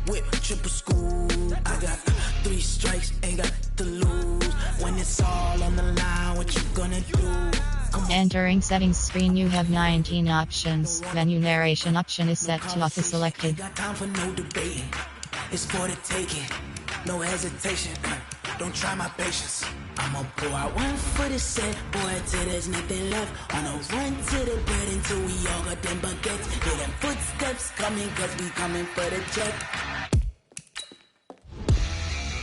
whip, triple school. I got 3 strikes, ain't got to lose. When it's all on the line, what you gonna do? Entering settings screen, you have 19 options. Menu narration option is set to auto selected. Got time for no debating. It's for the taking. No hesitation. Don't try my patience. I'ma pour out one for the set, boy, till there's nothing left. On a run to the bed until we all got them baguettes. Hear them footsteps coming, cause we coming for the check.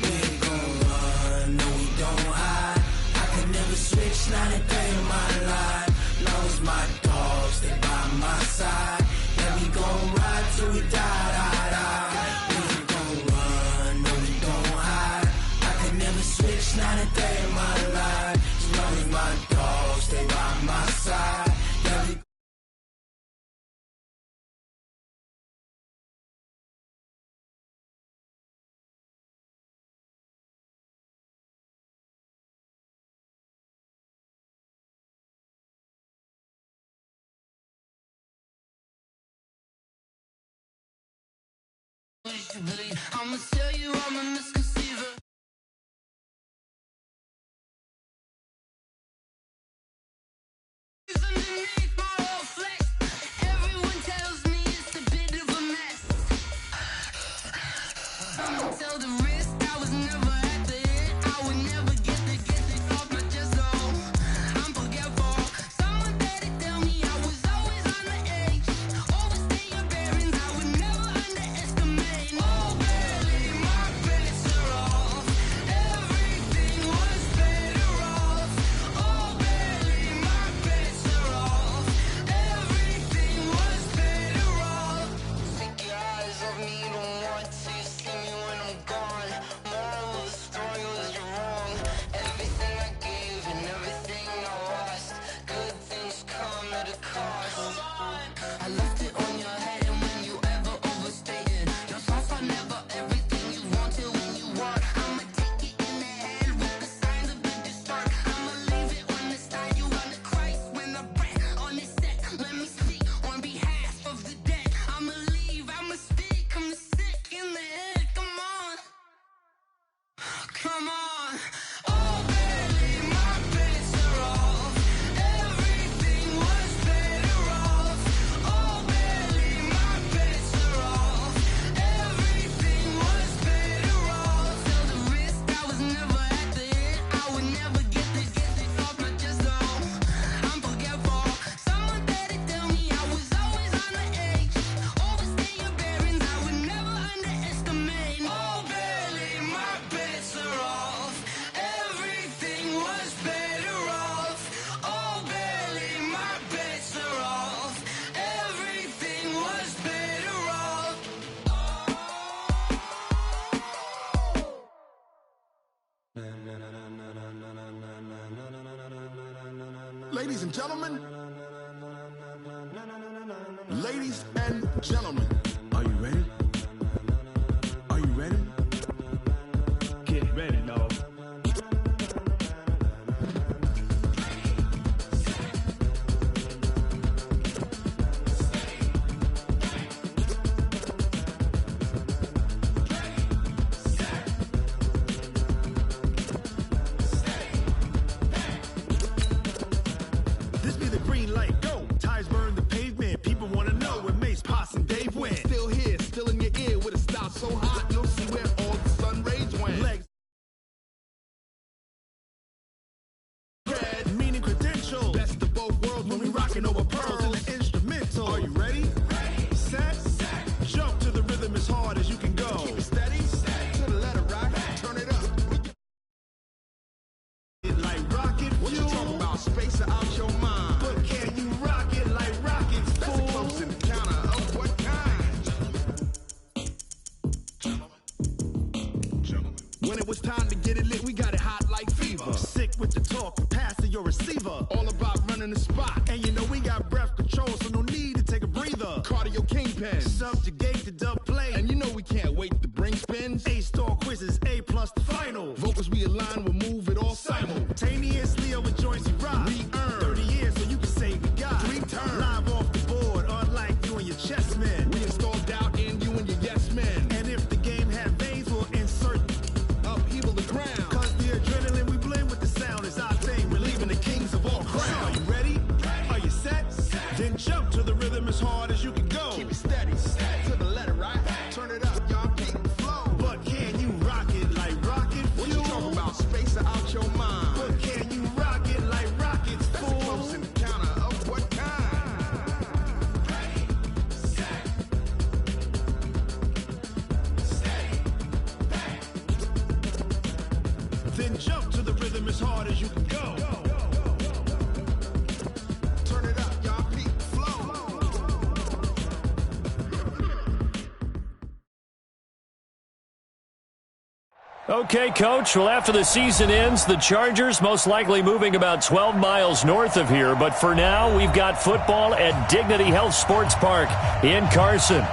We ain't gon' run, no we don't hide. I can never switch, not a day in my life. Long as my dogs stay by my side. Yeah, we gon' ride till we die, die, die. We ain't gon' run, no we don't hide. I can never switch, not a day in my life. As long as my dogs stay by my side. Yeah, we I'ma tell you I'm a misconceiver. Underneath my whole flesh, everyone tells me it's a bit of a mess. I'ma tell the risk I was never at the end. I would never get it off my chest. So I'm forgetful. Someone better tell me I was always on the edge. Overstay your bearings, I would never underestimate. Oh, barely my bets are off. Everything was better off. Oh, barely my bets are off. Everything was better off. Take your eyes off me, don't want to see me when I'm gone. Moral of the story was you're wrong. Everything I gave and everything I lost. Good things come at a cost. I left it on your head, and when you ever overstay it, your thoughts are never everything you wanted when you want. I'ma take it in the head with the signs of the distort. I'ma leave it on the side. You on the Christ when the breath on this set. Let me speak on behalf of the dead. I'ma leave, I'ma speak. I'm sick in the head. Come on, come on. Oh, barely my bets are off. Everything was better off. Oh, barely my bets are off. Everything was better off. Tell the risk I was never at the end. I would never get it off my chest. So I'm forgetful. Someone better tell me I was always on the edge. Overstay your bearings, I would never underestimate. Oh, barely my bets are off. Everything was better off. Oh, barely my bets are off. Everything was better off. Ladies and gentlemen, ladies and gentlemen, are you ready? Are you ready? Get ready, dog. This be the green light, go. Tires burn the pavement. People wanna know where Mace, Pops, and Dave went. Still here, still in your ear with a style so hot, you'll see where all the sun rays went. Legs red, meaning credential. Best of both worlds when we rockin' over pearls in the instrumental. Are you ready? Ready. Set. Jump to the rhythm as hard as you can go. Keep it steady. To the letter rock. Turn it up. Like rocket fuel. What you talking about? Space or out your mind? But can you rock it like rockets? That's a close encounter of what kind? When it was time to get it lit, we got it hot like fever. Sick with the talk, passing your receiver. All about running the spot. And you know we got breath control, so no need to take a breather. Cardio kingpin, subjugate the dub play. And you know we can't wait to bring spins. A-star quizzes, A+ the final. Vocals we align, we'll move it all simultaneously over joints we rock. We earn 30 years, so you can say we got 3 turns. Live off the board, unlike you and your chess men. We installed doubt in you and your yes men. And if the Jump to the rhythm as hard as you can go. Turn it up, y'all. Peak flow. Okay, Coach. Well, after the season ends, the Chargers most likely moving about 12 miles north of here. But for now, we've got football at Dignity Health Sports Park in Carson.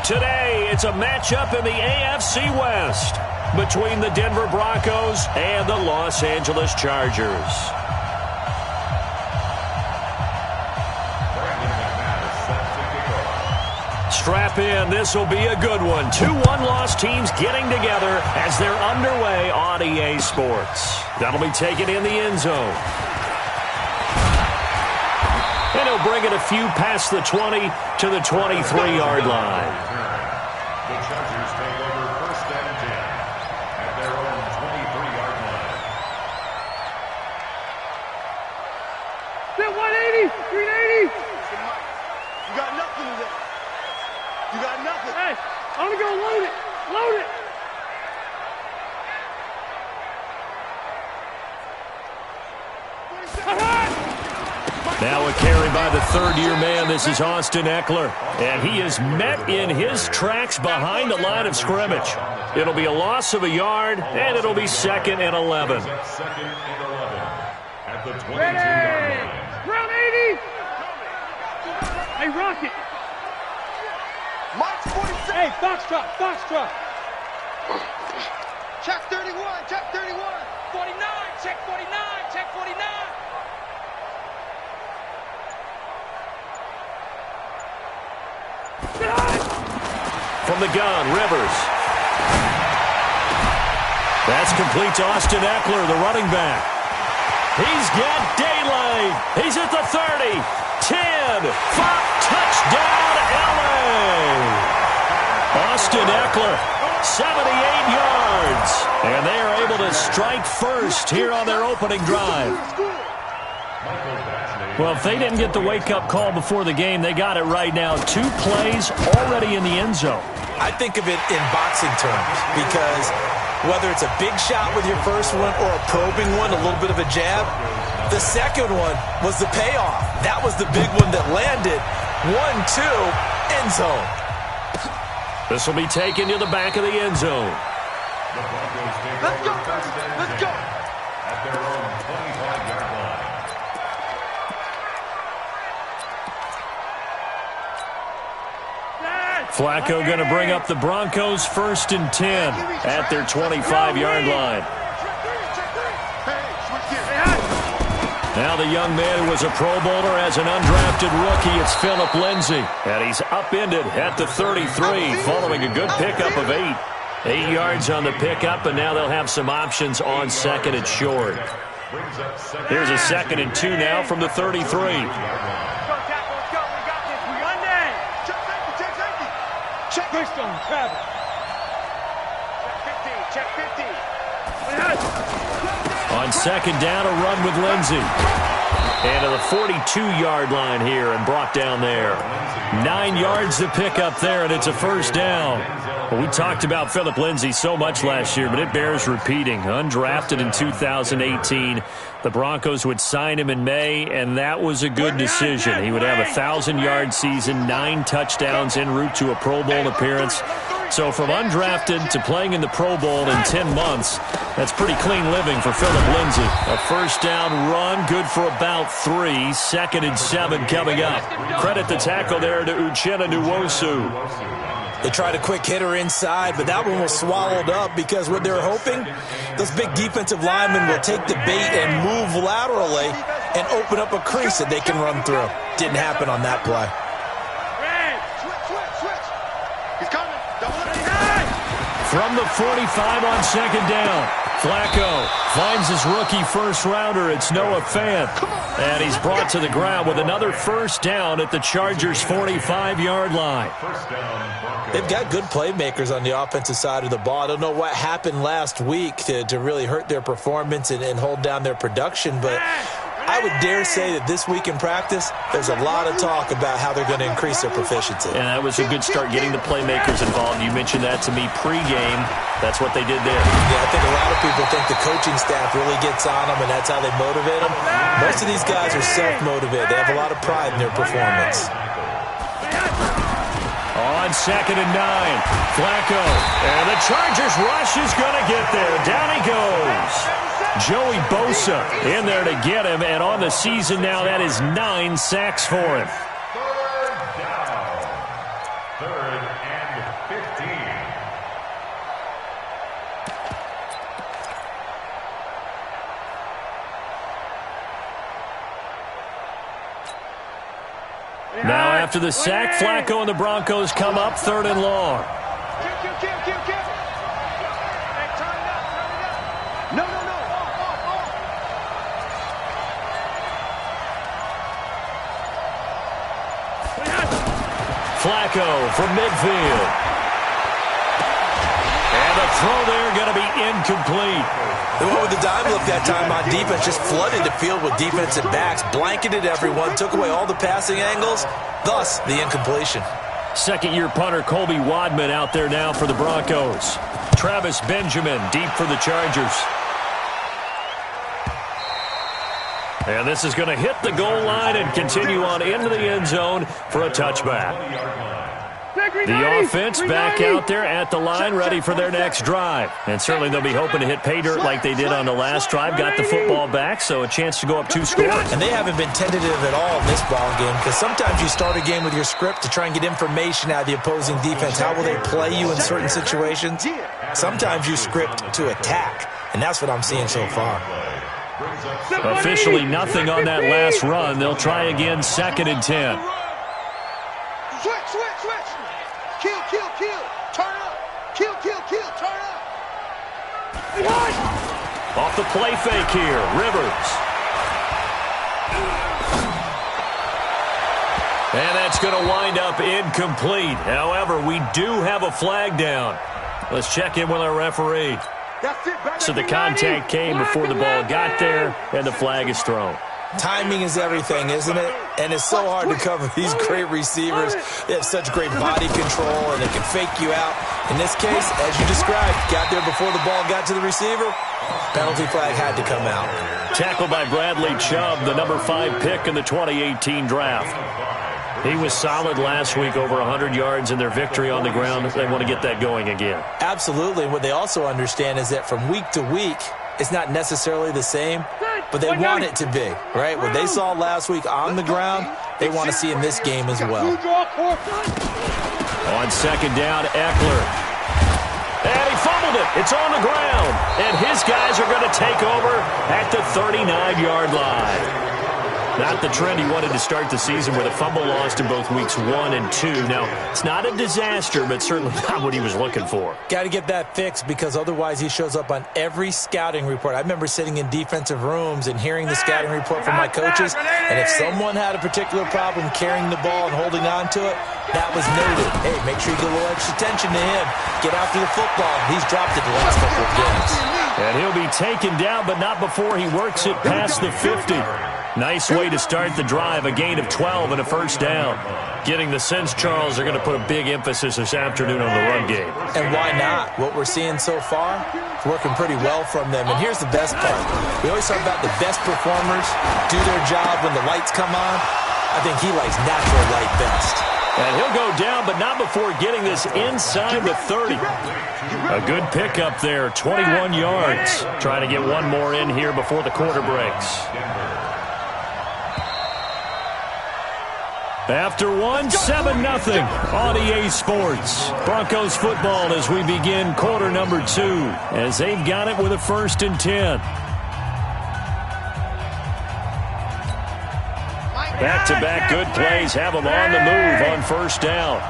Today, it's a matchup in the AFC West between the Denver Broncos and the Los Angeles Chargers. Strap in. This will be a good one. Two one-loss teams getting together as they're underway on EA Sports. That'll be taken in the end zone. And he'll bring it a few past the 20 to the 23-yard line. The Chargers take over first and 10 at their own 23-yard line. That 180, 380. You got nothing today. You got nothing. Hey, I'm gonna go load it. Load it. Now a carry by the third-year man. This is Austin Eckler. And he is met in his tracks behind the line of scrimmage. It'll be a loss of a yard, and it'll be second and 11. Second and 11 at the 22-yard Ready. line. Round 80. Hey, Rocket. March 46. Hey, Foxtrot, Foxtrot. Check 31. Check 31. 49, check 49, check 49. From the gun, Rivers. That's complete to Austin Eckler, the running back. He's got daylight. He's at the 30, 10, 5, touchdown, LA. Austin Eckler, 78 yards. And they are able to strike first here on their opening drive. Well, if they didn't get the wake-up call before the game, they got it right now. 2 plays already in the end zone. I think of it in boxing terms because whether it's a big shot with your first one or a probing one, a little bit of a jab, the second one was the payoff. That was the big one that landed. 1-2, end zone. This will be taken to the back of the end zone. The Broncos take Let's go. over first and Let's 10 go. at their own 25-yard line. Flacco going to bring up the Broncos first and 10 at their 25-yard line. Now the young man who was a Pro Bowler as an undrafted rookie, it's Philip Lindsay. And he's upended at the 33 following a good pickup of 8. 8 yards on the pickup, and now they'll have some options on second and short. Here's a second and 2 now from the 33. Check Greystone, Travis. Check 50, check 50. On second down, a run with Lindsay. And to the 42-yard line here and brought down there. 9 yards to pick up there, and it's a first down. Well, we talked about Philip Lindsay so much last year, but it bears repeating. Undrafted in 2018. The Broncos would sign him in May, and that was a good decision. He would have a 1,000-yard season, 9 touchdowns en route to a Pro Bowl appearance. So from undrafted to playing in the Pro Bowl in 10 months, that's pretty clean living for Philip Lindsay. A first down run, good for about 3. Second and 7 coming up. Credit the tackle there to Uchenna Nwosu. They tried a quick hitter inside, but that one was swallowed up because what they're hoping, those big defensive linemen will take the bait and move laterally and open up a crease that they can run through. Didn't happen on that play. He's coming. From the 45 on second down, Flacco finds his rookie first-rounder. It's Noah Fant. And he's brought to the ground with another first down at the Chargers' 45-yard line. They've got good playmakers on the offensive side of the ball. I don't know what happened last week to really hurt their performance and hold down their production, but I would dare say that this week in practice, there's a lot of talk about how they're going to increase their proficiency. And that was a good start, getting the playmakers involved. You mentioned that to me pregame. That's what they did there. Yeah, I think a lot of people think the coaching staff really gets on them, and that's how they motivate them. Most of these guys are self-motivated. They have a lot of pride in their performance. On 2nd and 9, Flacco. And the Chargers rush is going to get there. Down he goes. Joey Bosa in there to get him. And on the season now, that is 9 sacks for him. Third and 15. Now after the sack, Flacco and the Broncos come up 3rd and long. Kill. Hey, turn it up. No. Off. Flacco from midfield. And the throw there going to be incomplete. They went with the dime look that time on defense, just flooded the field with defensive backs, blanketed everyone, took away all the passing angles, thus the incompletion. Second-year punter Colby Wadman out there now for the Broncos. Travis Benjamin deep for the Chargers. And this is going to hit the goal line and continue on into the end zone for a touchback. The offense back out there at the line, ready for their next drive. And certainly they'll be hoping to hit pay dirt like they did on the last drive. Got the football back, so a chance to go up 2 scores. And they haven't been tentative at all in this ball game, because sometimes you start a game with your script to try and get information out of the opposing defense. How will they play you in certain situations? Sometimes you script to attack, and that's what I'm seeing so far. Officially nothing on that last run. They'll try again 2nd and 10. Switch. Kill. Turn up. Kill. Turn up. Off the play fake here, Rivers. And that's going to wind up incomplete. However, we do have a flag down. Let's check in with our referee. So the contact came before the ball got there, and the flag is thrown. Timing is everything, isn't it? And it's so hard to cover these great receivers. They have such great body control, and they can fake you out. In this case, as you described, got there before the ball got to the receiver. Penalty flag had to come out. Tackled by Bradley Chubb, the number 5 pick in the 2018 draft. He was solid last week, over 100 yards in their victory on the ground. They want to get that going again. Absolutely. What they also understand is that from week to week, it's not necessarily the same, but they want it to be, right? What they saw last week on the ground, they want to see in this game as well. On 2nd down, Eckler. And he fumbled it. It's on the ground. And his guys are going to take over at the 39-yard line. Not the trend he wanted to start the season with a fumble lost in both weeks 1 and 2. Now, it's not a disaster, but certainly not what he was looking for. Got to get that fixed, because otherwise he shows up on every scouting report. I remember sitting in defensive rooms and hearing the scouting report from my coaches, and if someone had a particular problem carrying the ball and holding on to it, that was noted. Hey, make sure you get a little extra attention to him. Get after the football. He's dropped it the last couple of games. And he'll be taken down, but not before he works it past the 50. Nice way to start the drive, a gain of 12 and a first down. Getting the sense, Charles, are going to put a big emphasis this afternoon on the run game. And why not? What we're seeing so far, it's working pretty well from them. And here's the best part. We always talk about the best performers do their job when the lights come on. I think he likes natural light best. And he'll go down, but not before getting this inside the 30. A good pickup there, 21 yards. Trying to get one more in here before the quarter breaks. After one, 7-0 on EA Sports. Broncos football as we begin quarter number 2, as they've got it with a 1st and 10. Back-to-back good plays have them on the move on 1st down.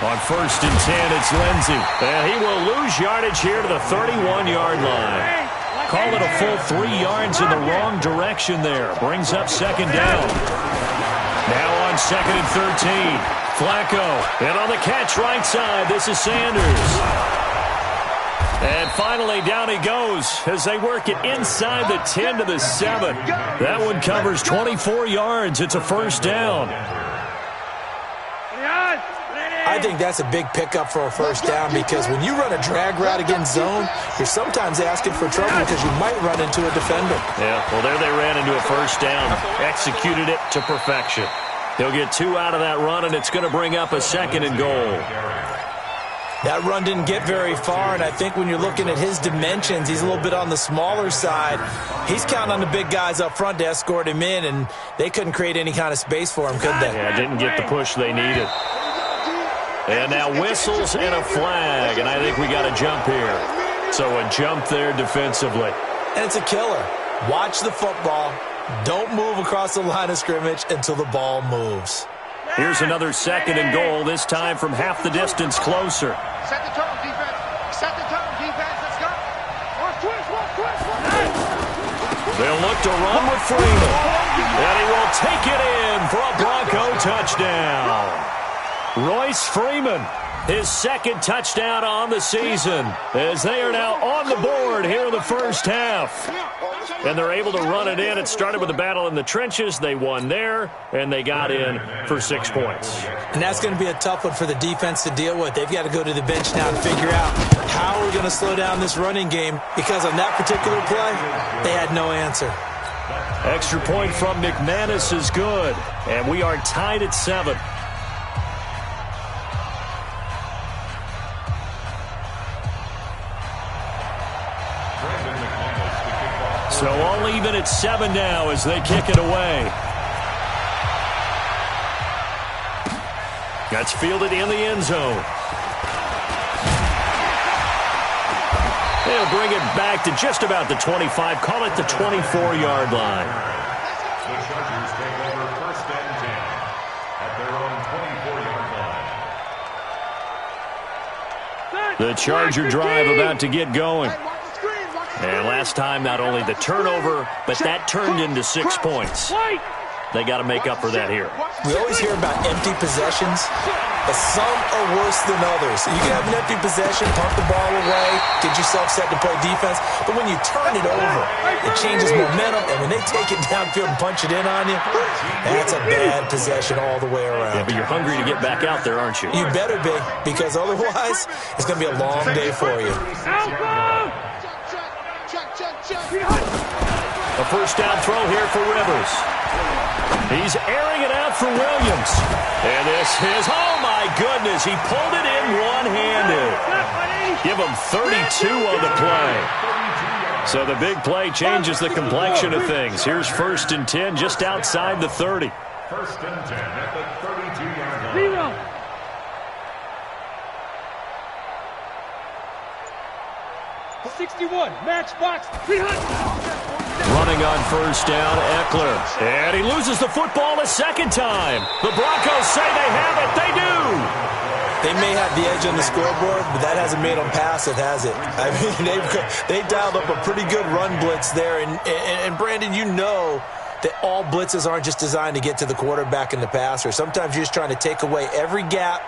On 1st and 10, it's Lindsey. And he will lose yardage here to the 31-yard line. Call it a full 3 yards in the wrong direction there. Brings up 2nd down. Now on 2nd and 13. Flacco. And on the catch right side, this is Sanders. And finally, down he goes as they work it inside the 10 to the 7. That one covers 24 yards. It's a first down. I think that's a big pickup for a first down because when you run a drag route against zone, you're sometimes asking for trouble because you might run into a defender. Yeah, well, there they ran into a first down. Executed it to perfection. He'll get 2 out of that run, and it's going to bring up a 2nd and goal. That run didn't get very far, and I think when you're looking at his dimensions, he's a little bit on the smaller side. He's counting on the big guys up front to escort him in, and they couldn't create any kind of space for him, could they? Yeah, didn't get the push they needed. And now whistles and a flag, and I think we got a jump here. So a jump there defensively. And it's a killer. Watch the football. Don't move across the line of scrimmage until the ball moves. Here's another 2nd and goal, this time from half the distance closer. Set the tone, defense. Set the tone, defense. Let's go. One twist. They'll look to run with Freeman. And he will take it in for a Bronco touchdown. Royce Freeman, his 2nd touchdown on the season, as they are now on the board here in the first half. And they're able to run it in. It started with a battle in the trenches. They won there, and they got in for 6 points. And that's going to be a tough one for the defense to deal with. They've got to go to the bench now and figure out how we're going to slow down this running game, because on that particular play, they had no answer. Extra point from McManus is good, and we are tied at 7. So all even at 7 now as they kick it away. That's fielded in the end zone. They'll bring it back to just about the 25, call it the 24-yard line. The Chargers take over 1st and 10 at their own 24-yard line. The Charger drive about to get going. And last time, not only the turnover, but that turned into 6 points. They got to make up for that here. We always hear about empty possessions, but some are worse than others. You can have an empty possession, pump the ball away, get yourself set to play defense, but when you turn it over, it changes momentum, and when they take it downfield and punch it in on you, that's a bad possession all the way around. Yeah, but you're hungry to get back out there, aren't you? You better be, because otherwise, it's going to be a long day for you. A first down throw here for Rivers. He's airing it out for Williams. And this is, oh my goodness, he pulled it in one-handed. Give him 32 on the play. So the big play changes the complexion of things. Here's 1st and 10 just outside the 30. 1st and 10 at the 32-yard line. 61, matchbox, Running on first down, Eckler. And he loses the football a 2nd time. The Broncos say they have it. They do. They may have the edge on the scoreboard, but that hasn't made them pass it, has it? I mean, they dialed up a pretty good run blitz there. And Brandon, you know that all blitzes aren't just designed to get to the quarterback and the passer. Sometimes you're just trying to take away every gap,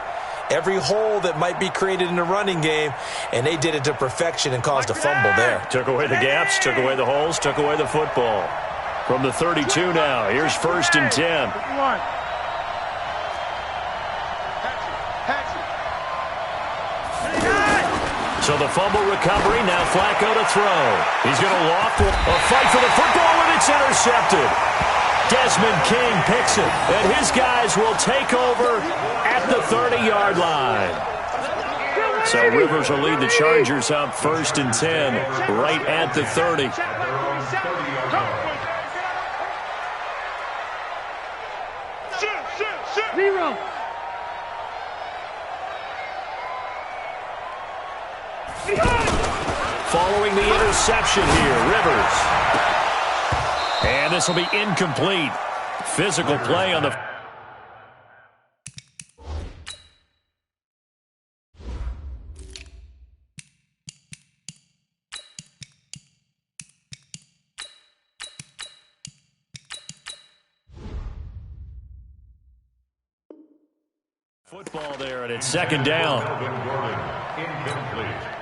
every hole that might be created in the running game, and they did it to perfection and caused a fumble there. Took away the gaps, took away the holes, took away the football. From the 32 now, here's 1st and 10. So the fumble recovery, now Flacco to throw. He's going to loft a fight for the football, and it's intercepted. Desmond King picks it, and his guys will take over at the 30-yard line. So Rivers will lead the Chargers up 1st and 10 right at the 30. Zero. Following the interception here, Rivers. And this will be incomplete. Physical play on the... Football there, and it's 2nd down. Incomplete.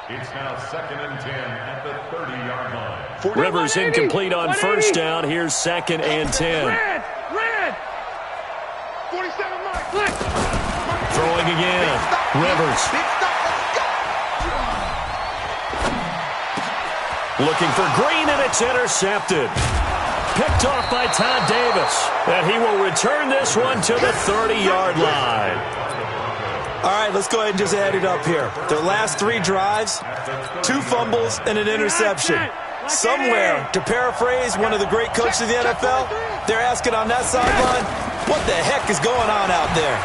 It's now 2nd and 10 at the 30-yard line. Rivers incomplete on first down. Here's 2nd and 10. Red! 47 Mike! Throwing again. Rivers. Looking for Green, and it's intercepted. Picked off by Todd Davis. And he will return this one to the 30-yard line. All right, let's go ahead and just add it up here. Their last 3 drives, 2 fumbles and an interception. Somewhere, to paraphrase one of the great coaches of the NFL, they're asking on that sideline, what the heck is going on out there?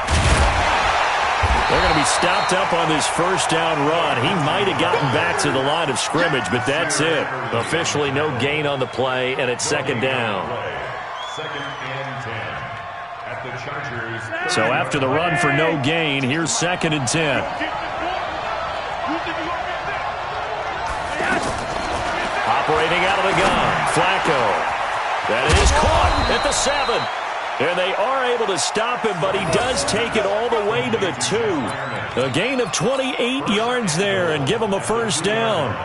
They're going to be stopped up on this first down run. He might have gotten back to the line of scrimmage, but that's it. Officially no gain on the play, and it's 2nd down. 2nd and 10 at the Chargers. So after the run for no gain, here's 2nd and 10. Operating out of the gun, Flacco. That is caught at the 7. And they are able to stop him, but he does take it all the way to the 2. A gain of 28 yards there and give him a first down.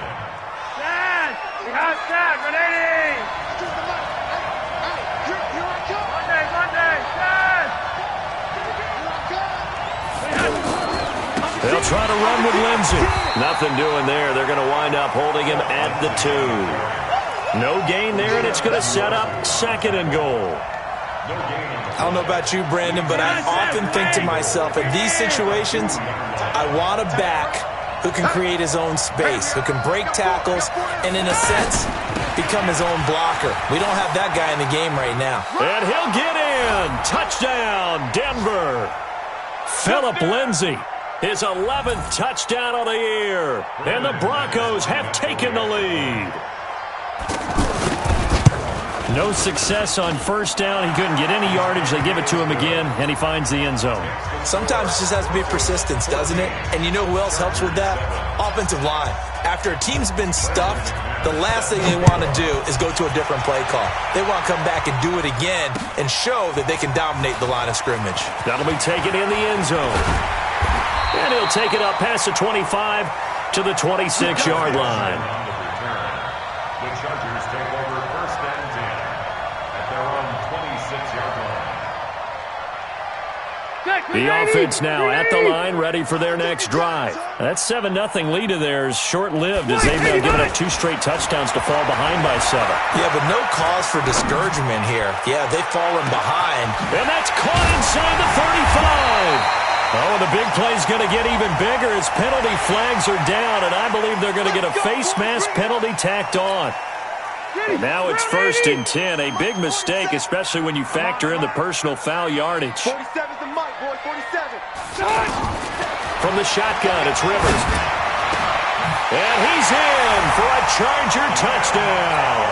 They'll try to run with Lindsey. Nothing doing there. They're going to wind up holding him at the 2. No gain there, and it's going to set up 2nd and goal. I don't know about you, Brandon, but I often think to myself, in these situations, I want a back who can create his own space, who can break tackles, and in a sense, become his own blocker. We don't have that guy in the game right now. And he'll get in. Touchdown, Denver. Philip Lindsay, his 11th touchdown of the year. And the Broncos have taken the lead. No success on first down. He couldn't get any yardage. They give it to him again, and he finds the end zone. Sometimes it just has to be persistence, doesn't it? And you know who else helps with that? Offensive line. After a team's been stuffed, the last thing they want to do is go to a different play call. They want to come back and do it again and show that they can dominate the line of scrimmage. That'll be taken in the end zone. And he'll take it up past the 25 to the 26-yard line. The Chargers take over 1st and 10 at their own 26-yard line. The offense now at the line, ready for their next drive. That 7-0 lead of theirs short-lived as they've now given up 2 straight touchdowns to fall behind by 7. Yeah, but no cause for discouragement here. Yeah, they've fallen behind. And that's caught inside the 35. Oh, the big play's going to get even bigger as penalty flags are down, and I believe they're going to get a face mask penalty tacked on. And now it's 1st and 10, a big mistake, especially when you factor in the personal foul yardage. 47's the mic, boy, 47. From the shotgun, it's Rivers. And he's in for a Charger touchdown.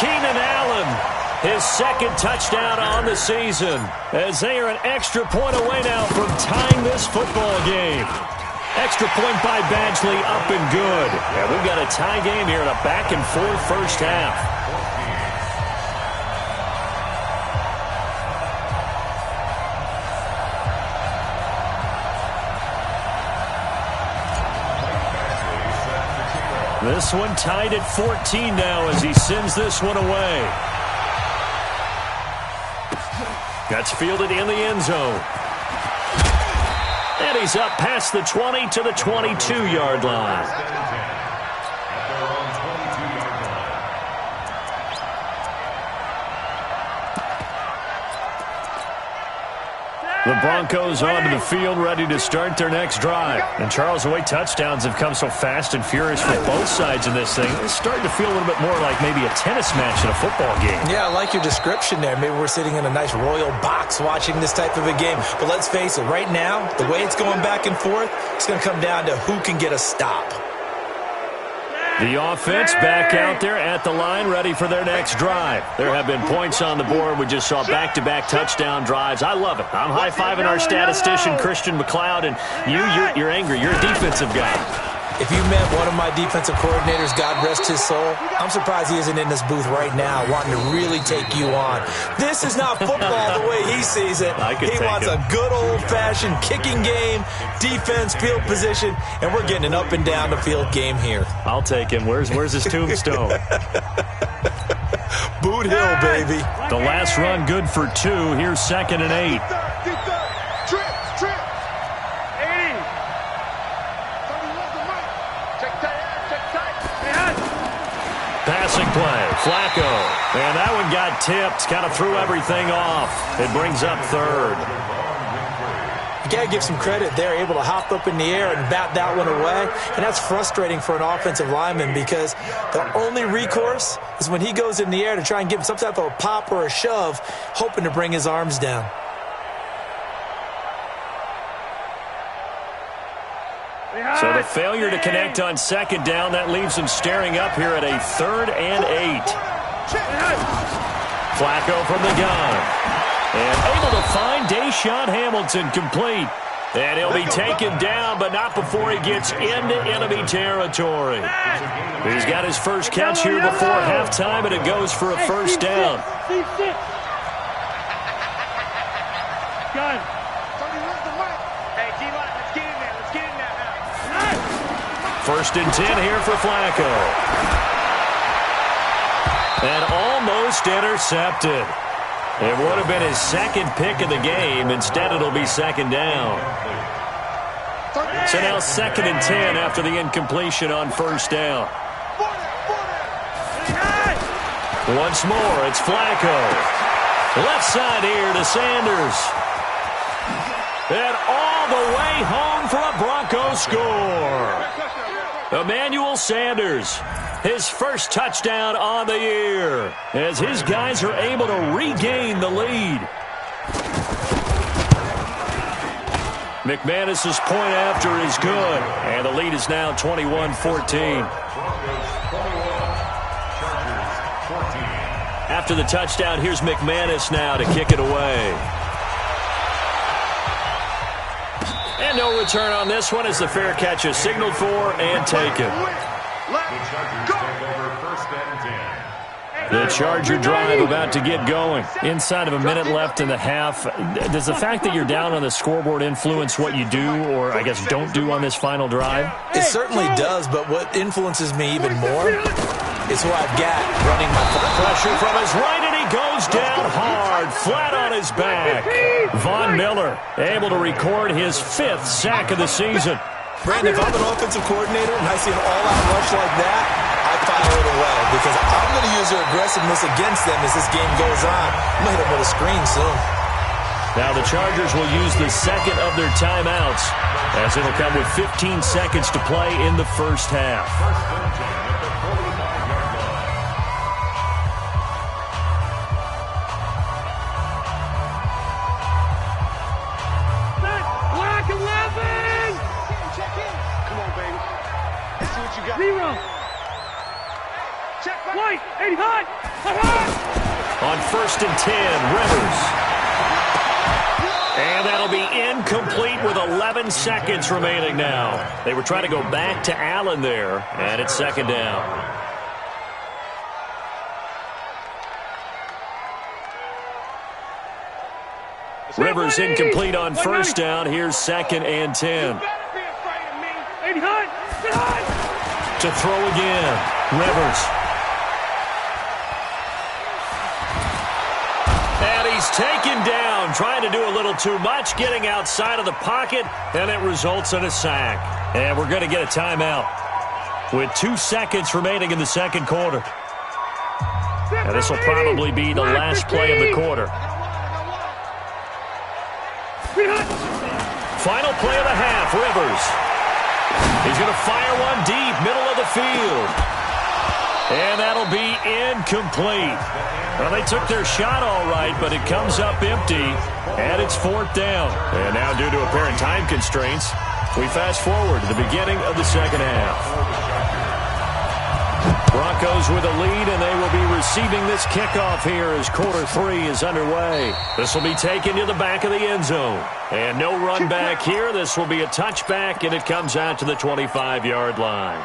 Keenan Allen, his 2nd touchdown on the season, as they are an extra point away now from tying this football game. Extra point by Badgley, up and good. And we've got a tie game here in a back-and-forth first half. This one tied at 14 now as he sends this one away. That's fielded in the end zone. And he's up past the 20 to the 22-yard line. The Broncos onto the field, ready to start their next drive. And Charles, the way touchdowns have come so fast and furious for both sides in this thing, it's starting to feel a little bit more like maybe a tennis match in a football game. Yeah, I like your description there. Maybe we're sitting in a nice royal box watching this type of a game. But let's face it, right now, the way it's going back and forth, it's going to come down to who can get a stop. The offense back out there at the line, ready for their next drive. There have been points on the board. We just saw back-to-back touchdown drives. I love it. I'm high-fiving our statistician, Christian McLeod, and you're angry. You're a defensive guy. If you met one of my defensive coordinators, God rest his soul, I'm surprised he isn't in this booth right now wanting to really take you on. This is not football the way he sees it. He wants a good old-fashioned kicking game, defense, field position, and we're getting an up and down the field game here. I'll take him. Where's his tombstone? Boot Hill, baby. The last run good for 2. Here's 2nd and 8. Trips. 80. Check tight. Passing play. Flacco. And that one got tipped. Kind of threw everything off. It brings up 3rd. You got to give some credit. They're able to hop up in the air and bat that one away. And that's frustrating for an offensive lineman because the only recourse is when he goes in the air to try and give him some type of a pop or a shove, hoping to bring his arms down. So the failure to connect on 2nd down, that leaves him staring up here at a 3rd and 8. Flacco from the gun. And able to find Deshaun Hamilton complete. And he'll be taken down, but not before he gets into enemy territory. He's got his first catch here before halftime, and it goes for a 1st down. Gun. Hey, G-Line, let's get in there. Now. 1st and 10 here for Flacco. And almost intercepted. It would have been his 2nd pick of the game. Instead, it'll be 2nd down. So now 2nd and 10 after the incompletion on 1st down. Once more, it's Flacco. Left side here to Sanders. And all the way home for a Broncos score. Emmanuel Sanders, his first touchdown on the year, as his guys are able to regain the lead. McManus's point after is good, and the lead is now 21-14. After the touchdown, here's McManus now to kick it away. And no return on this one as the fair catch is signaled for and taken. The Charger drive about to get going. Inside of a minute left in the half. Does the fact that you're down on the scoreboard influence what you do, or I guess don't do on this final drive? It certainly does, but what influences me even more is who I've got running my pressure from his right, and he goes down hard, flat on his back. Von Miller able to record his 5th sack of the season. Brandon, if I'm an offensive coordinator and I see an all-out rush like that, I fire it away because I'm going to use their aggressiveness against them as this game goes on. I'm going to hit them with a screen soon. Now the Chargers will use the 2nd of their timeouts as it'll come with 15 seconds to play in the 1st half. Zero. Check right. 80 high. On 1st and 10, Rivers. And that'll be incomplete with 11 seconds remaining now. They were trying to go back to Allen there, and it's 2nd down. Rivers incomplete on 1st down. Here's 2nd and 10. To throw again, Rivers. And he's taken down, trying to do a little too much, getting outside of the pocket, and it results in a sack. And we're going to get a timeout with 2 seconds remaining in the 2nd quarter. And this will probably be the last play of the quarter. Final play of the half, Rivers. He's going to fire one deep, middle of the field. And that'll be incomplete. Well, they took their shot all right, but it comes up empty, and it's 4th down. And now, due to apparent time constraints, we fast forward to the beginning of the 2nd half. Broncos with a lead, and they will be receiving this kickoff here as quarter 3 is underway. This will be taken to the back of the end zone. And no run back here. This will be a touchback, and it comes out to the 25-yard line.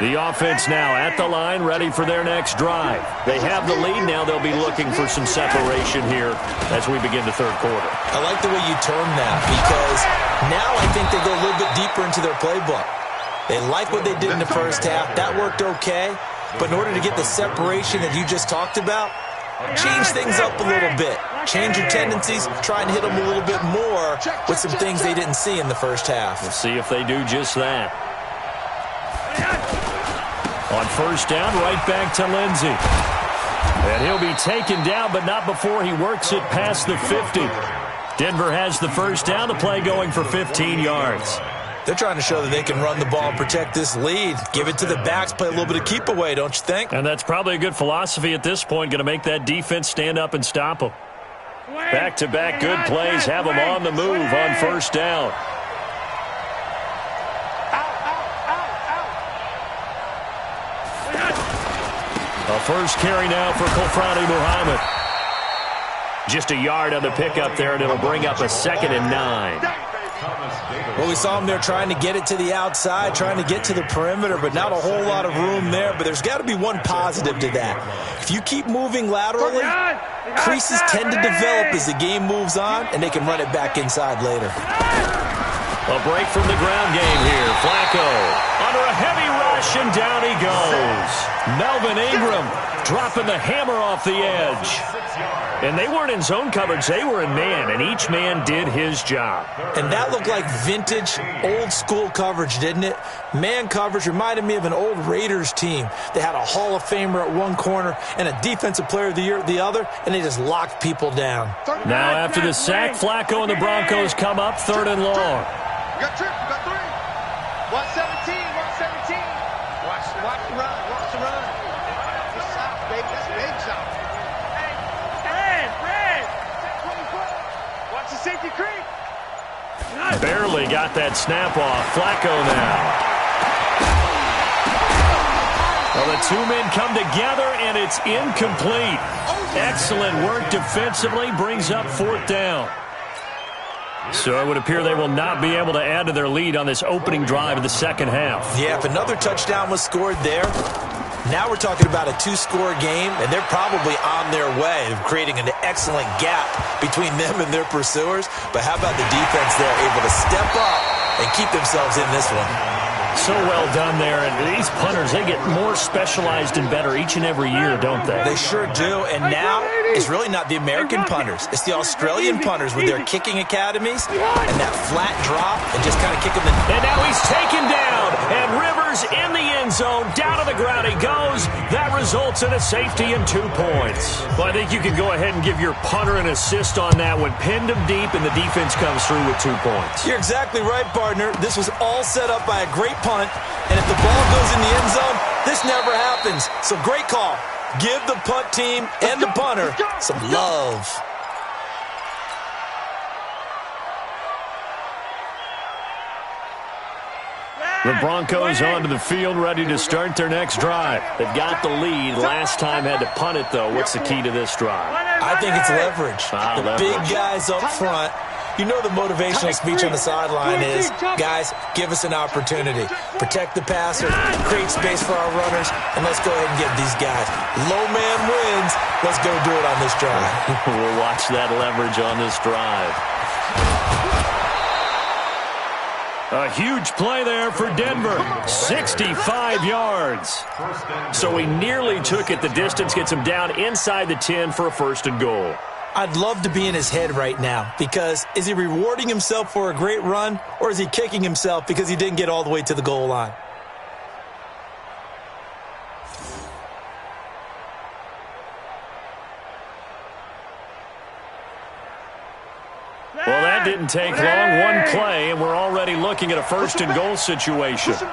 The offense now at the line, ready for their next drive. They have the lead. Now they'll be looking for some separation here as we begin the third quarter. I like the way you term that, because now I think they go a little bit deeper into their playbook. They like what they did in the first half. That worked okay. But in order to get the separation that you just talked about, change things up a little bit. Change your tendencies. Try and hit them a little bit more with some things they didn't see in the first half. We'll see if they do just that. On first down, right back to Lindsey. And he'll be taken down, but not before he works it past the 50. Denver has the first down. The play going for 15 yards. They're trying to show that they can run the ball and protect this lead. Give it to the backs, play a little bit of keep away, don't you think? And that's probably a good philosophy at this point, going to make that defense stand up and stop them. Back-to-back good plays have them on the move on first down. A first carry now for Kofrani Muhammad. Just a yard on the pickup there, and it'll bring up a 2nd and 9. Well, we saw him there trying to get it to the outside, trying to get to the perimeter, but not a whole lot of room there. But there's got to be one positive to that. If you keep moving laterally, creases tend to develop as the game moves on, and they can run it back inside later. A break from the ground game here. Flacco under a heavy rush, and down he goes. Melvin Ingram dropping the hammer off the edge. And they weren't in zone coverage. They were in man, and each man did his job. And that looked like vintage, old-school coverage, didn't it? Man coverage reminded me of an old Raiders team. They had a Hall of Famer at one corner and a Defensive Player of the Year at the other, and they just locked people down. Now after the sack, Flacco and the Broncos come up 3rd and long. We got 3. 117, 117. Watch the run, watch the run. Good shot, baby, that's a big shot. Hey, Fred. Watch the safety creep. Barely got that snap off. Flacco now. Well, the two men come together, and it's incomplete. Excellent work defensively, brings up 4th down. So it would appear they will not be able to add to their lead on this opening drive of the second half. Yeah, if another touchdown was scored there, now we're talking about a 2-score game, and they're probably on their way of creating an excellent gap between them and their pursuers. But how about the defense there, able to step up and keep themselves in this one? So well done there. And these punters, they get more specialized and better each and every year, don't they? They sure do. And now it's really not the American punters. It's the Australian punters with their kicking academies and that flat drop and just kind of kicking the... And now he's taken down. And Rivers in the end zone. Down to the ground he goes. That results in a safety and 2 points. Well, I think you can go ahead and give your punter an assist on that one. Pinned him deep, and the defense comes through with 2 points. You're exactly right, partner. This was all set up by a great punt, and if the ball goes in the end zone, this never happens. So great call. Give the punt team and the punter some love. The Broncos onto the field, ready to start their next drive. They've got the lead. Last time had to punt it, though. What's the key to this drive? I think it's leverage. Leverage. Big guys up front. You know the motivational speech on the sideline is, guys, give us an opportunity. Protect the passer, create space for our runners, and let's go ahead and get these guys. Low man wins. Let's go do it on this drive. We'll watch that leverage on this drive. A huge play there for Denver. 65 yards. So he nearly took it the distance, gets him down inside the 10 for a 1st and goal. I'd love to be in his head right now, because is he rewarding himself for a great run, or is he kicking himself because he didn't get all the way to the goal line? Well, that didn't take long. One play, and we're already looking at a 1st and goal situation. Shoot.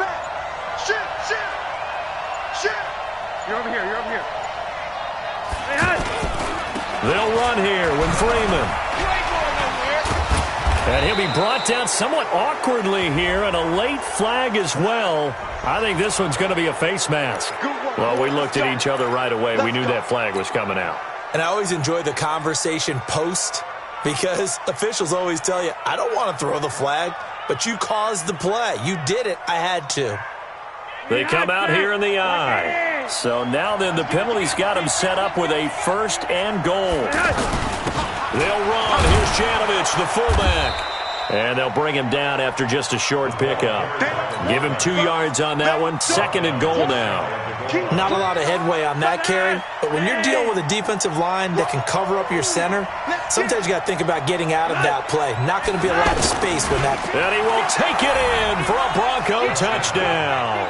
You're over here, Hey, They'll run here with Freeman. And he'll be brought down somewhat awkwardly here, and a late flag as well. I think this one's going to be a face mask. Well, we looked at each other right away. We knew that flag was coming out. And I always enjoy the conversation post because officials always tell you, I don't want to throw the flag, but you caused the play. You did it. I had to. They come out here in the eye. So now then the penalty's got them set up with a first and goal. They'll run. Here's Janovich, the fullback. And they'll bring him down after just a short pickup. Give him 2 yards on that one. Second and goal now. Not a lot of headway on that carry, but when you're dealing with a defensive line that can cover up your center, sometimes you got to think about getting out of that play. Not going to be a lot of space when that. And he will take it in for a Bronco touchdown.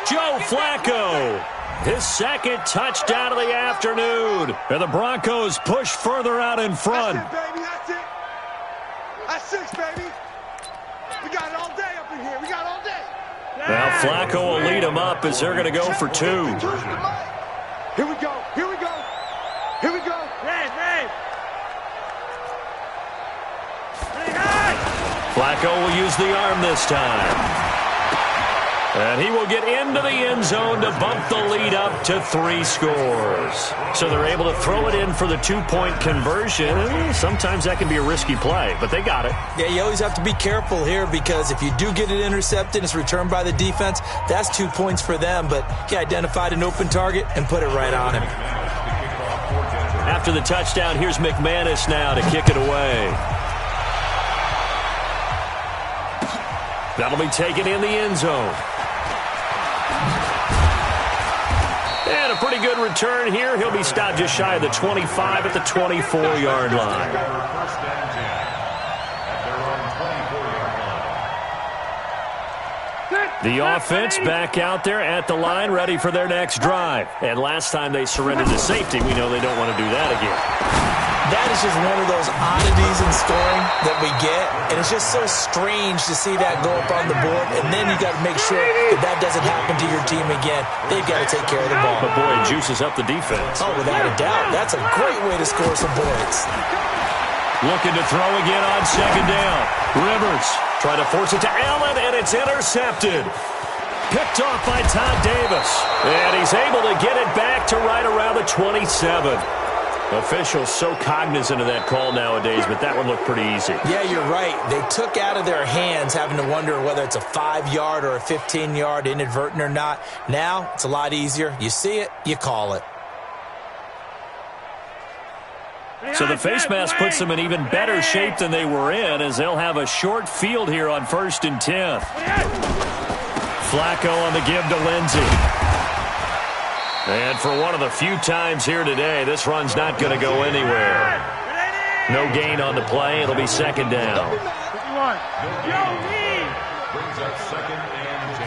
Joe Flacco, his second touchdown of the afternoon. And the Broncos push further out in front. That's it, baby. That's it. That's 6, baby. We got it all day up in here. We got it all day. Now Flacco will lead them up as they're going to go for 2. Here we go. Here we go. Here we go. Flacco will use the arm this time. And he will get into the end zone to bump the lead up to 3 scores. So they're able to throw it in for the 2-point conversion. Sometimes that can be a risky play, but they got it. Yeah, you always have to be careful here because if you do get it intercepted, it's returned by the defense, that's 2 points for them. But he identified an open target and put it right on him. After the touchdown, here's McManus now to kick it away. That'll be taken in the end zone. And a pretty good return here. He'll be stopped just shy of the 25 at the 24-yard line. First and 10 at their own 24-yard line. The offense back out there at the line, ready for their next drive. And last time they surrendered to safety, we know they don't want to do that again. That is just one of those oddities in scoring that we get, and it's just so strange to see that go up on the board, and then you got to make sure that that doesn't happen to your team again. They've got to take care of the ball. But boy, it juices up the defense. Oh, without a doubt. That's a great way to score some points. Looking to throw again on second down. Rivers trying to force it to Allen, and it's intercepted. Picked off by Todd Davis. And he's able to get it back to right around the 27. Officials so cognizant of that call nowadays, but that one looked pretty easy. Yeah, you're right. They took out of their hands having to wonder whether it's a 5-yard or a 15-yard inadvertent or not. Now, it's a lot easier. You see it, you call it. So the face mask puts them in even better shape than they were in as they'll have a short field here on 1st and 10. Flacco on the give to Lindsey. And for one of the few times here today, this run's not going to go anywhere. No gain on the play. It'll be second down. Brings up second and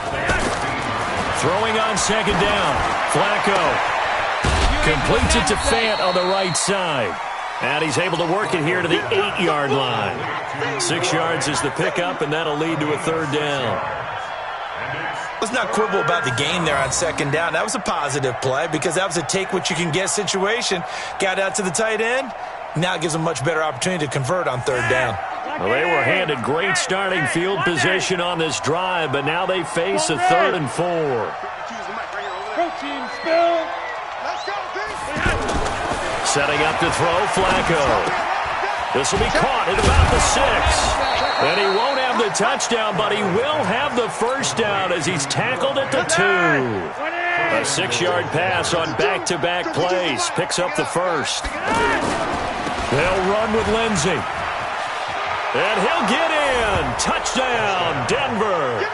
10. Throwing on second down. Flacco completes it to Fant on the right side. And he's able to work it here to the 8-yard line. 6 yards is the pickup, and that'll lead to a third down. Let's not quibble about the game there on second down. That was a positive play because that was a take-what-you-can-get situation. Got out to the tight end. Now it gives them much better opportunity to convert on third down. Well, they were handed great starting field position on this drive, but now they face a 3rd and 4. Setting up to throw, Flacco. This will be caught at about the 6. And he won't have the touchdown, but he will have the first down as he's tackled at the 2. A 6-yard pass on back-to-back plays. Picks up the first. They'll run with Lindsey. And he'll get in. Touchdown, Denver.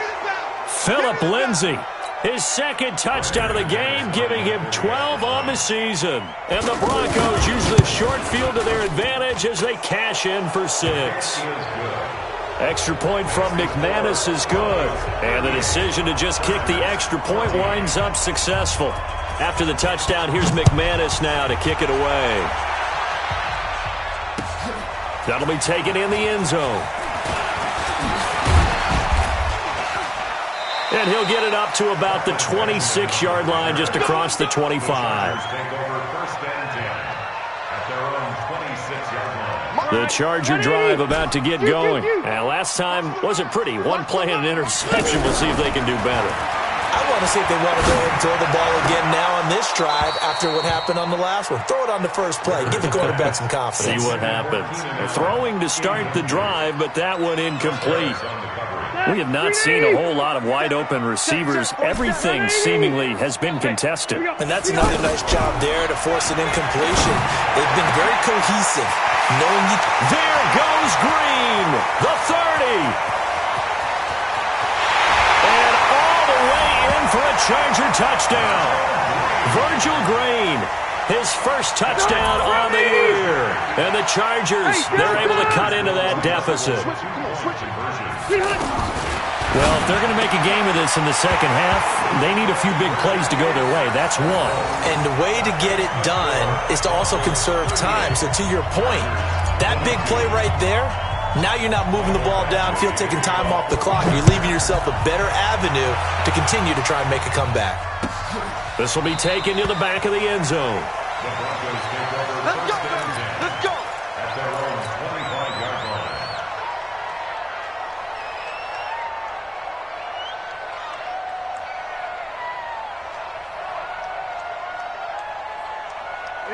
Phillip Lindsey. His second touchdown of the game, giving him 12 on the season. And the Broncos use the short field to their advantage as they cash in for 6. Extra point from McManus is good. And the decision to just kick the extra point winds up successful. After the touchdown, here's McManus now to kick it away. That'll be taken in the end zone. And he'll get it up to about the 26-yard line just across the 25. Take over 1st and 10 at their own 26-yard line. The Charger drive about to get going. And last time wasn't pretty. One play and an interception. We'll see if they can do better. I want to see if they want to go ahead and throw the ball again now on this drive after what happened on the last one. Throw it on the first play. Give the quarterback some confidence. See what happens. They're throwing to start the drive, but that one incomplete. We have not seen a whole lot of wide-open receivers. Everything seemingly has been contested. And that's another nice job there to force an incompletion. They've been very cohesive. There goes Green, the 30. And all the way in for a Charger touchdown. Virgil Green, his first touchdown on the year. And the Chargers, they're able to cut into that deficit. Well, if they're going to make a game of this in the second half, they need a few big plays to go their way. That's one. And the way to get it done is to also conserve time. So to your point, that big play right there, now you're not moving the ball downfield, taking time off the clock. You're leaving yourself a better avenue to continue to try and make a comeback. This will be taken to the back of the end zone. Let's go. Let's go. At their own 25-yard line.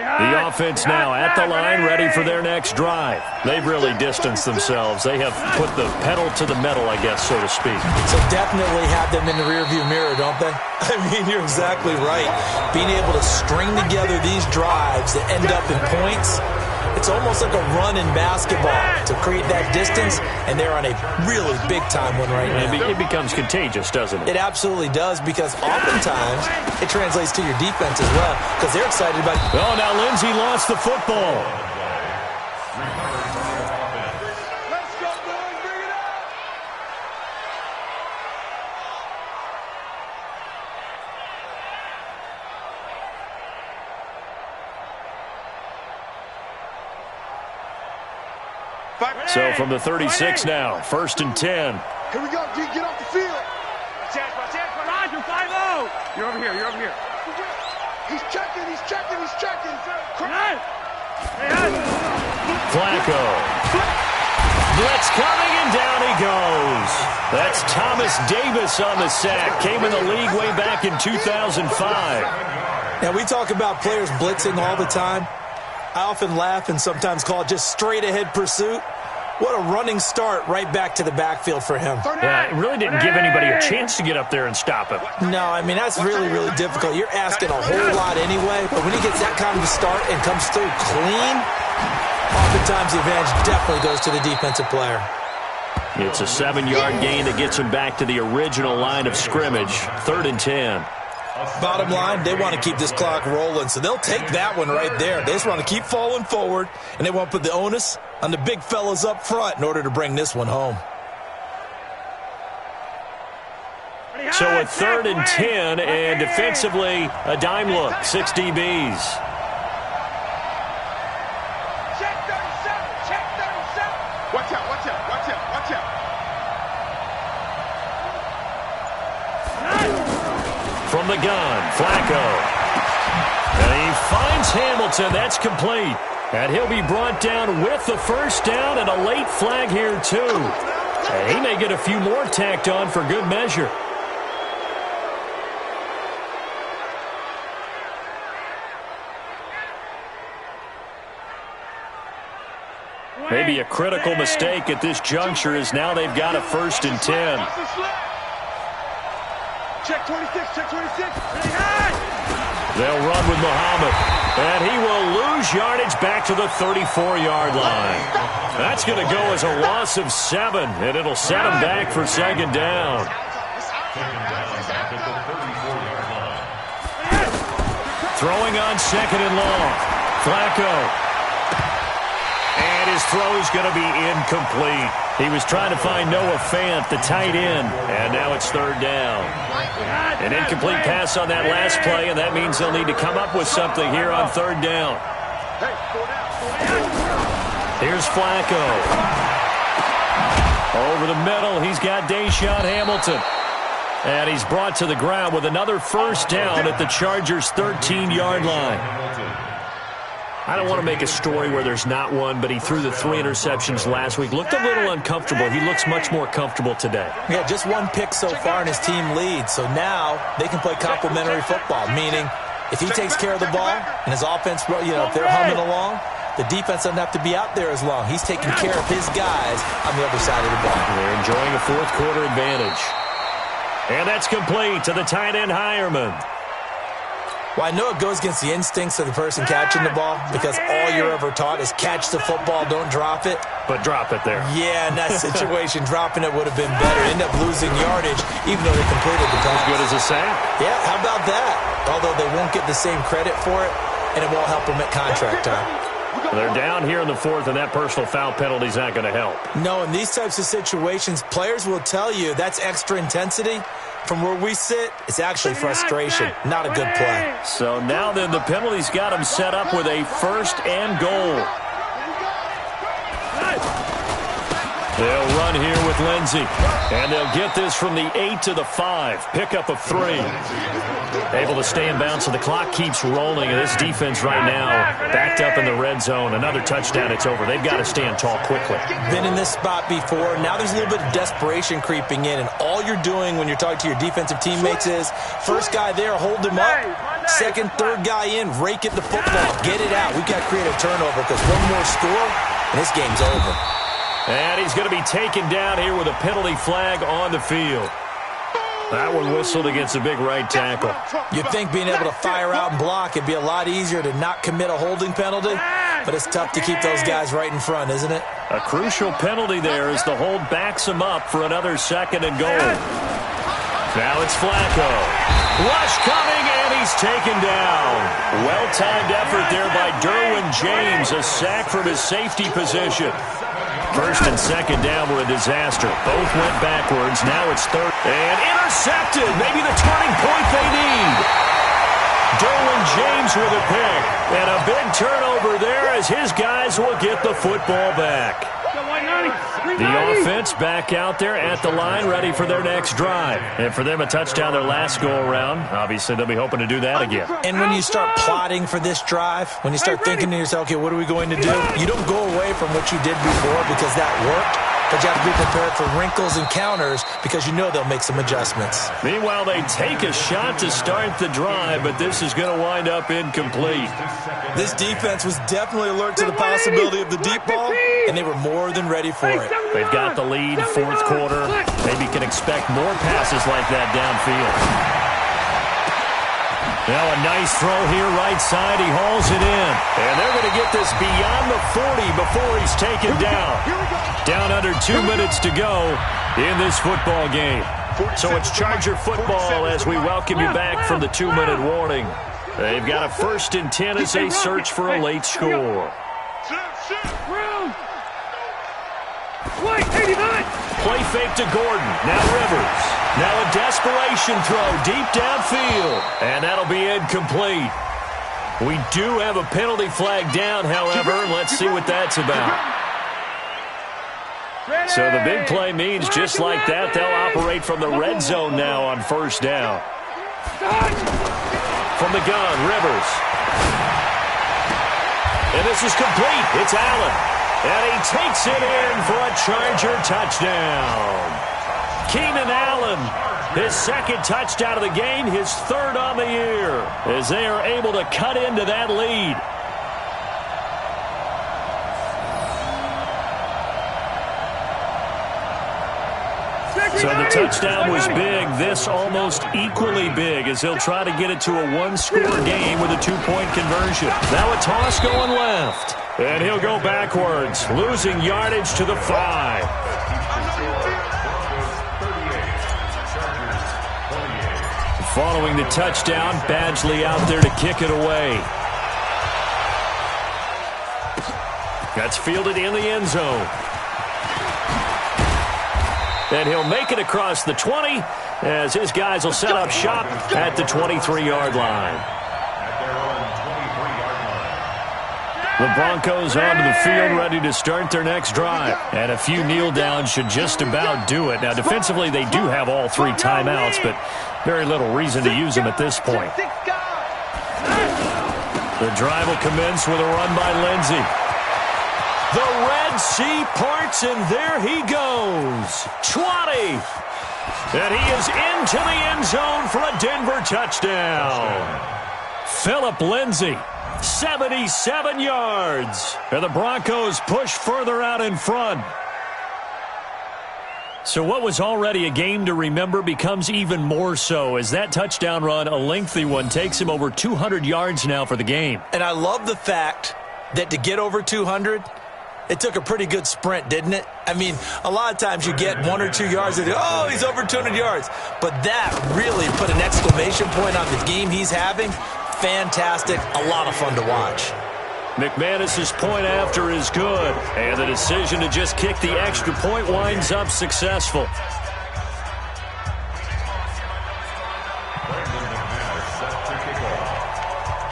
The offense now at the line, ready for their next drive. They've really distanced themselves. They have put the pedal to the metal, I guess, so to speak. So definitely have them in the rearview mirror, don't they? I mean, you're exactly right. Being able to string together these drives that end up in points, it's almost like a run in basketball to create that distance, and they're on a really big-time one right now. It becomes contagious, doesn't it? It absolutely does, because oftentimes it translates to your defense as well, because they're excited about it. Oh, now Lindsey lost the football. Let's go, boys. Bring it up. So from the 36 now, 1st and 10. Here we go, D. Get off the field. Chance, Roger, 5-0. You're over here. He's checking. Flacco. Blitz coming, and down he goes. That's Thomas Davis on the sack. Came in the league way back in 2005. Now, we talk about players blitzing all the time. I often laugh and sometimes call it just straight-ahead pursuit. What a running start right back to the backfield for him. Yeah, it really didn't give anybody a chance to get up there and stop him. No, I mean, that's really, really difficult. You're asking a whole lot anyway, but when he gets that kind of a start and comes through clean, oftentimes the advantage definitely goes to the defensive player. It's a 7-yard gain that gets him back to the original line of scrimmage. 3rd and 10. Bottom line, they want to keep this clock rolling, so they'll take that one right there. They just want to keep falling forward, and they want to put the onus on the big fellas up front in order to bring this one home. So a 3rd and 10, and defensively, a dime look, 6 DBs. Check 37. Watch out. From the gun, Flacco. And he finds Hamilton. That's complete. And he'll be brought down with the first down and a late flag here, too. And he may get a few more tacked on for good measure. Maybe a critical mistake at this juncture is now they've got a 1st and 10. Check 26. They'll run with Muhammad, and he will lose yardage back to the 34-yard line. That's going to go as a loss of 7, and it'll set him back for 2nd down. Throwing on 2nd and long. Flacco. And his throw is going to be incomplete. He was trying to find Noah Fant, the tight end, and now it's 3rd down. An incomplete pass on that last play, and that means they'll need to come up with something here on 3rd down. Here's Flacco. Over the middle, he's got Deshaun Hamilton. And he's brought to the ground with another 1st down at the Chargers' 13-yard line. I don't want to make a story where there's not one, but he threw the 3 interceptions last week. Looked a little uncomfortable. He looks much more comfortable today. Yeah, just 1 pick so far and his team leads. So now they can play complementary football, meaning if he takes care of the ball and his offense, if they're humming along, the defense doesn't have to be out there as long. He's taking care of his guys on the other side of the ball. They're enjoying a fourth-quarter advantage. And that's complete to the tight end, Hireman. Well, I know it goes against the instincts of the person catching the ball because all you're ever taught is catch the football, don't drop it. But drop it there. Yeah, in that situation, dropping it would have been better. End up losing yardage, even though they completed the pass. As good as a sack. Yeah, how about that? Although they won't get the same credit for it, and it won't help them at contract time. They're down here in the fourth, and that personal foul penalty is not going to help. No, in these types of situations, players will tell you that's extra intensity. From where we sit, it's actually frustration, not a good play. So now then, the penalty's got him set up with a 1st and goal. They'll run here with Lindsey, and they'll get this from the 8 to the 5. Pickup of 3. Able to stay in bounds, so the clock keeps rolling, and this defense right now backed up in the red zone. Another touchdown, it's over. They've got to stand tall quickly. Been in this spot before. Now there's a little bit of desperation creeping in, and all you're doing when you're talking to your defensive teammates is first guy there, hold him up. Second, third guy in, rake at the football. Get it out. We've got to create a turnover because one more score, and this game's over. And he's going to be taken down here with a penalty flag on the field. That one whistled against a big right tackle. You'd think being able to fire out and block, it'd be a lot easier to not commit a holding penalty, but it's tough to keep those guys right in front, isn't it? A crucial penalty there as the hold backs him up for another 2nd and goal. Now it's Flacco. Rush coming, and he's taken down. Well-timed effort there by Derwin James, a sack from his safety position. 1st and 2nd down were a disaster. Both went backwards. Now it's 3rd. And intercepted. Maybe the turning point they need. Derwin James with a pick. And a big turnover there as his guys will get the football back. The offense back out there at the line, ready for their next drive. And for them, a touchdown their last go-around. Obviously, they'll be hoping to do that again. And when you start plotting for this drive, when you start thinking to yourself, okay, what are we going to do? You don't go away from what you did before because that worked. But you have to be prepared for wrinkles and counters because you know they'll make some adjustments. Meanwhile, they take a shot to start the drive, but this is going to wind up incomplete. This defense was definitely alert to the possibility of the deep ball, and they were more than ready for it. They've got the lead, 4th quarter. Maybe can expect more passes like that downfield. Now a nice throw here right side. He hauls it in. And they're going to get this beyond the 40 before he's taken down. Down under 2 minutes to go in this football game. So it's Charger football as we welcome you back from the 2-minute warning. They've got a 1st and 10 as they search for a late score. Play fake to Gordon. Now Rivers. Now a desperation throw deep downfield. And that'll be incomplete. We do have a penalty flag down, however. Let's see what that's about. So the big play means just like that, they'll operate from the red zone now on 1st down. From the gun, Rivers. And this is complete. It's Allen. And he takes it in for a Charger touchdown. Keenan Allen, his 2nd touchdown of the game, his 3rd on the year, as they are able to cut into that lead. So the touchdown was big. This almost equally big as he'll try to get it to a 1-score game with a 2-point conversion. Now a toss going left. And he'll go backwards, losing yardage to the 5. Following the touchdown, Badgley out there to kick it away. That's fielded in the end zone. And he'll make it across the 20 as his guys will set up shop at the 23-yard line. The Broncos onto the field ready to start their next drive. And a few kneel downs should just about do it. Now, defensively, they do have all 3 timeouts, but very little reason to use them at this point. The drive will commence with a run by Lindsey. The Red Sea parts, and there he goes. 20. And he is into the end zone for a Denver touchdown. Philip Lindsey, 77 yards. And the Broncos push further out in front. So what was already a game to remember becomes even more so as that touchdown run, a lengthy one, takes him over 200 yards now for the game. And I love the fact that to get over 200, it took a pretty good sprint, didn't it? I mean, a lot of times you get 1 or 2 yards and oh, he's over 200 yards. But that really put an exclamation point on the game he's having. Fantastic. A lot of fun to watch. McManus's point after is good, and the decision to just kick the extra point winds up successful.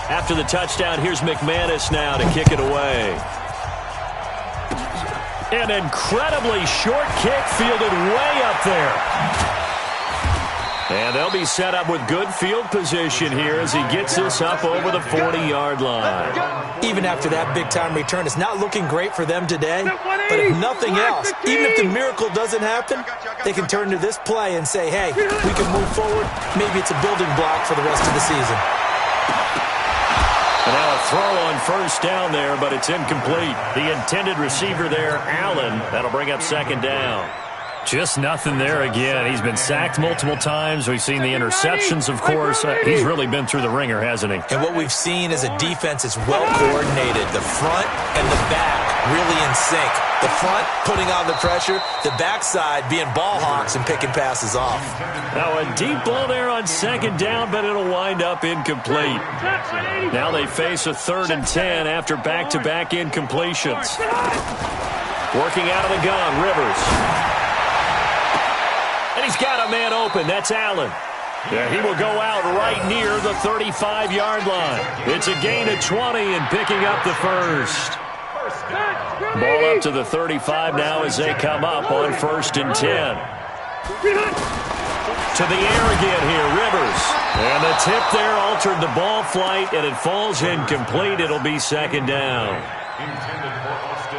After the touchdown, here's McManus now to kick it away. An incredibly short kick fielded way up there. And they'll be set up with good field position here as he gets this up over the 40-yard line. Even after that big-time return, it's not looking great for them today. But if nothing else, even if the miracle doesn't happen, they can turn to this play and say, hey, we can move forward. Maybe it's a building block for the rest of the season. And now a throw on first down there, but it's incomplete. The intended receiver there, Allen, that'll bring up second down. Just nothing there again. He's been sacked multiple times. We've seen the interceptions, of course. He's really been through the ringer, hasn't he? And what we've seen is a defense that's well coordinated. The front and the back really in sync. The front putting on the pressure. The backside being ball hawks and picking passes off. Now a deep ball there on second down, but it'll wind up incomplete. Now they face a 3rd and 10 after back-to-back incompletions. Working out of the gun, Rivers. And he's got a man open. That's Allen. Yeah, he will go out right near the 35-yard line. It's a gain of 20 and picking up the first. Ball up to the 35 now as they come up on 1st and 10. To the air again here, Rivers. And the tip there altered the ball flight, and it falls incomplete. It'll be second down.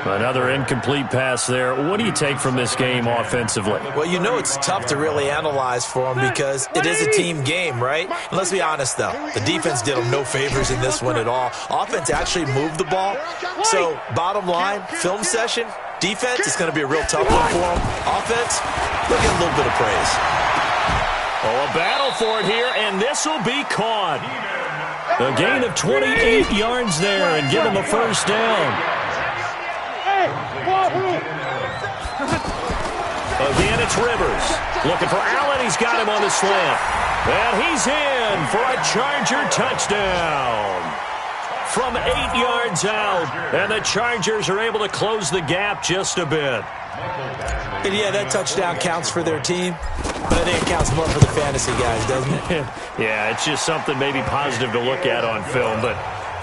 Another incomplete pass there. What do you take from this game offensively? Well, you know it's tough to really analyze for them because it is a team game, right? And let's be honest, though. The defense did them no favors in this one at all. Offense actually moved the ball. So, bottom line, film session, defense is going to be a real tough one for them. Offense, they'll get a little bit of praise. Oh, a battle for it here, and this will be caught. A gain of 28 yards there and give them a first down. Again, it's Rivers. Looking for Allen. He's got him on the slant. And he's in for a Charger touchdown. From 8 yards out. And the Chargers are able to close the gap just a bit. And yeah, that touchdown counts for their team. But I think it counts more for the fantasy guys, doesn't it? Yeah, it's just something maybe positive to look at on film. But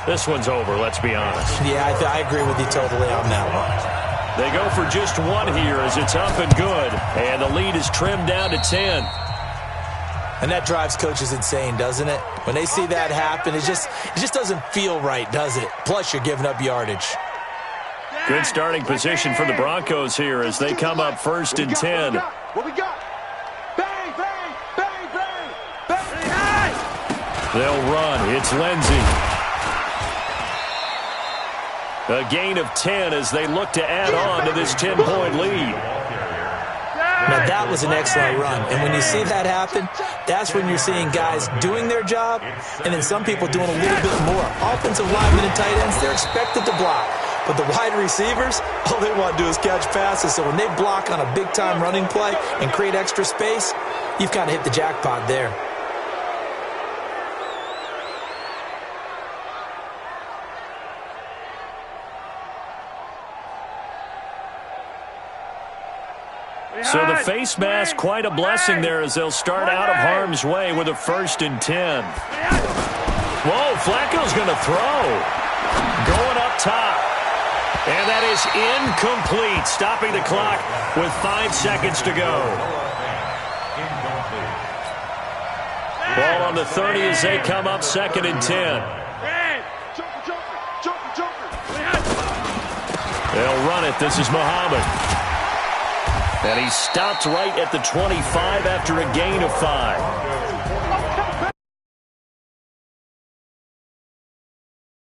this one's over, let's be honest. Yeah, I agree with you totally on that one. They go for just one here as it's up and good. And the lead is trimmed down to 10. And that drives coaches insane, doesn't it? When they see that happen, it just doesn't feel right, does it? Plus, you're giving up yardage. Good starting position for the Broncos here as they come up 1st and 10. What we got? Bang, bang, bang, bang, bang. They'll run. It's Lindsey. A gain of 10 as they look to add on to this 10-point lead. Now, that was an excellent run. And when you see that happen, that's when you're seeing guys doing their job and then some people doing a little bit more. Offensive linemen and tight ends, they're expected to block. But the wide receivers, all they want to do is catch passes. So when they block on a big-time running play and create extra space, you've kind of hit the jackpot there. So the face mask, quite a blessing there as they'll start out of harm's way with a 1st and 10. Whoa, Flacco's going to throw. Going up top. And that is incomplete, stopping the clock with 5 seconds to go. Ball on the 30 as they come up 2nd and 10. They'll run it. This is Muhammad. And he stopped right at the 25 after a gain of 5.